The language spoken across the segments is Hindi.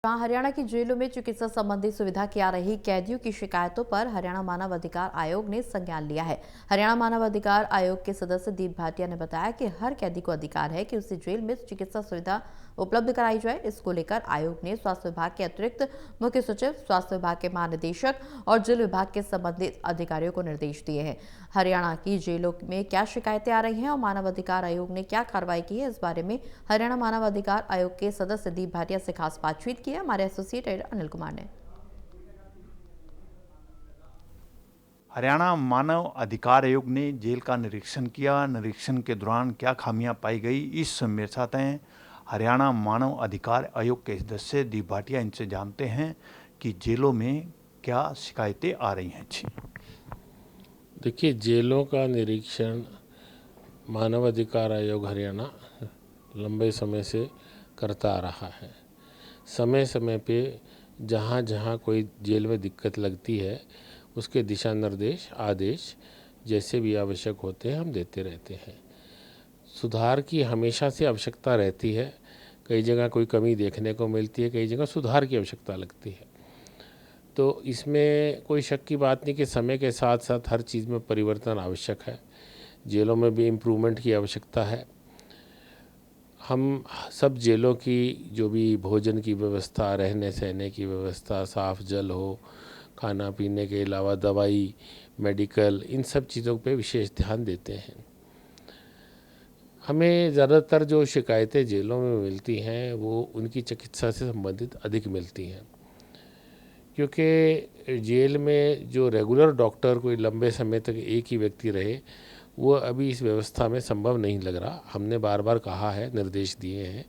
हरियाणा की जेलों में चिकित्सा संबंधी सुविधा की आ रही कैदियों की शिकायतों पर हरियाणा मानव अधिकार आयोग ने संज्ञान लिया है। हरियाणा मानव अधिकार आयोग के सदस्य दीप भाटिया ने बताया कि हर कैदी को अधिकार है कि उसे जेल में चिकित्सा सुविधा उपलब्ध कराई जाए। इसको लेकर आयोग ने स्वास्थ्य विभाग के अतिरिक्त मुख्य सचिव, स्वास्थ्य विभाग के महानिदेशक और जेल विभाग के संबंधित अधिकारियों को निर्देश दिए हैं। हरियाणा की जेलों में क्या शिकायतें आ रही हैं और मानव अधिकार आयोग ने क्या कार्रवाई की है, इस बारे में हरियाणा मानव अधिकार आयोग के सदस्य दीप भाटिया से खास बातचीत की है हमारे एसोसिएटेड अनिल कुमार ने। हरियाणा मानव अधिकार आयोग ने जेल का निरीक्षण किया। निरीक्षण के दौरान क्या खामियां पाई गई, इस मेरे साथ हैं हरियाणा मानव अधिकार आयोग के सदस्य दीप भाटिया। इनसे जानते हैं कि जेलों में क्या शिकायतें आ रही हैं। जी देखिए, जेलों का निरीक्षण मानव अधिकार आयोग हरियाणा लंबे समय से करता आ रहा है। समय समय पे जहाँ जहाँ कोई जेल में दिक्कत लगती है उसके दिशा निर्देश, आदेश जैसे भी आवश्यक होते हैं हम देते रहते हैं। सुधार की हमेशा से आवश्यकता रहती है। कई जगह कोई कमी देखने को मिलती है, कई जगह सुधार की आवश्यकता लगती है। तो इसमें कोई शक की बात नहीं कि समय के साथ साथ हर चीज़ में परिवर्तन आवश्यक है। जेलों में भी इम्प्रूवमेंट की आवश्यकता है। हम सब जेलों की जो भी भोजन की व्यवस्था, रहने सहने की व्यवस्था, साफ़ जल हो, खाना पीने के अलावा दवाई, मेडिकल, इन सब चीज़ों पे विशेष ध्यान देते हैं। हमें ज़्यादातर जो शिकायतें जेलों में मिलती हैं वो उनकी चिकित्सा से संबंधित अधिक मिलती हैं, क्योंकि जेल में जो रेगुलर डॉक्टर कोई लंबे समय तक एक ही व्यक्ति रहे वो अभी इस व्यवस्था में संभव नहीं लग रहा। हमने बार बार कहा है, निर्देश दिए हैं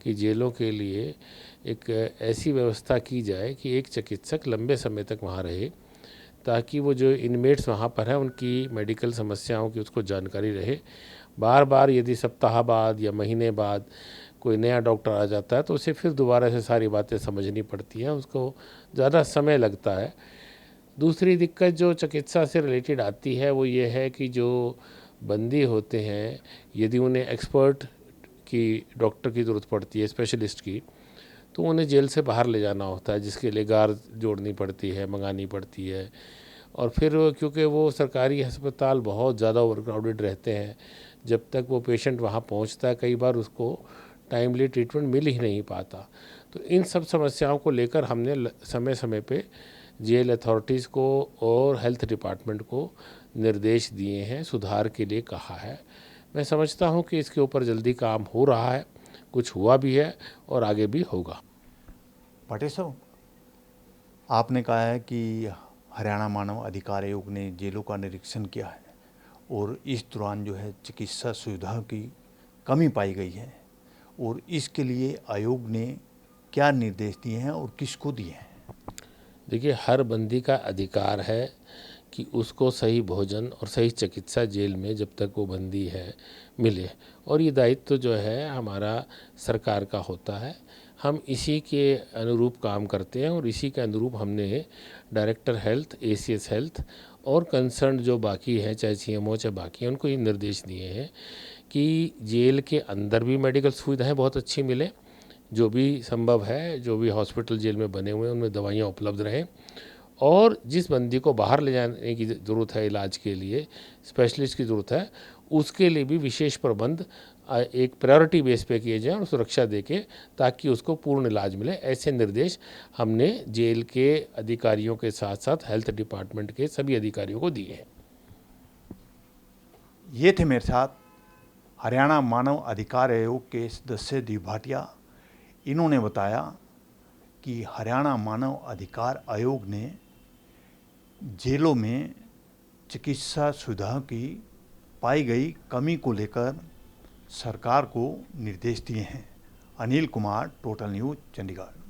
कि जेलों के लिए एक ऐसी व्यवस्था की जाए कि एक चिकित्सक लंबे समय तक वहाँ रहे, ताकि वो जो इनमेट्स वहाँ पर हैं उनकी मेडिकल समस्याओं की उसको जानकारी रहे। बार बार यदि सप्ताह बाद या महीने बाद कोई नया डॉक्टर आ जाता है तो उसे फिर दोबारा से सारी बातें समझनी पड़ती हैं, उसको ज़्यादा समय लगता है। दूसरी दिक्कत जो चिकित्सा से रिलेटेड आती है वो ये है कि जो बंदी होते हैं, यदि उन्हें एक्सपर्ट की डॉक्टर की ज़रूरत पड़ती है, स्पेशलिस्ट की, तो उन्हें जेल से बाहर ले जाना होता है, जिसके लिए गार्ड जोड़नी पड़ती है, मंगानी पड़ती है। और फिर क्योंकि वो सरकारी अस्पताल बहुत ज़्यादा ओवरक्राउडेड रहते हैं, जब तक वो पेशेंट वहाँ पहुँचता है कई बार उसको टाइमली ट्रीटमेंट मिल ही नहीं पाता। तो इन सब समस्याओं को लेकर हमने समय समय पे जेल अथॉरिटीज़ को और हेल्थ डिपार्टमेंट को निर्देश दिए हैं, सुधार के लिए कहा है। मैं समझता हूँ कि इसके ऊपर जल्दी काम हो रहा है, कुछ हुआ भी है और आगे भी होगा। भाटिया साहब, आपने कहा है कि हरियाणा मानव अधिकार आयोग ने जेलों का निरीक्षण किया है और इस दौरान जो है चिकित्सा सुविधा की कमी पाई गई है, और इसके लिए आयोग ने क्या निर्देश दिए हैं और किसको दिए हैं? देखिए, हर बंदी का अधिकार है कि उसको सही भोजन और सही चिकित्सा जेल में जब तक वो बंदी है मिले, और ये दायित्व जो है हमारा सरकार का होता है। हम इसी के अनुरूप काम करते हैं और इसी के अनुरूप हमने डायरेक्टर हेल्थ, एसीएस हेल्थ और कंसर्न जो बाकी हैं, चाहे सीएमओ चाहे बाकी हैं, उनको ये निर्देश दिए हैं कि जेल के अंदर भी मेडिकल सुविधाएं बहुत अच्छी मिले, जो भी संभव है, जो भी हॉस्पिटल जेल में बने हुए हैं उनमें दवाइयाँ उपलब्ध रहें, और जिस बंदी को बाहर ले जाने की ज़रूरत है, इलाज के लिए स्पेशलिस्ट की ज़रूरत है, उसके लिए भी विशेष प्रबंध एक प्रायोरिटी बेस पे किए जाएं और सुरक्षा देके, ताकि उसको पूर्ण इलाज मिले। ऐसे निर्देश हमने जेल के अधिकारियों के साथ साथ हेल्थ डिपार्टमेंट के सभी अधिकारियों को दिए हैं। ये थे मेरे साथ हरियाणा मानव अधिकार आयोग के सदस्य दीप भाटिया। इन्होंने बताया कि हरियाणा मानव अधिकार आयोग ने जेलों में चिकित्सा सुविधा की पाई गई कमी को लेकर सरकार को निर्देश दिए हैं। Anil Kumar, total news, Chandigarh.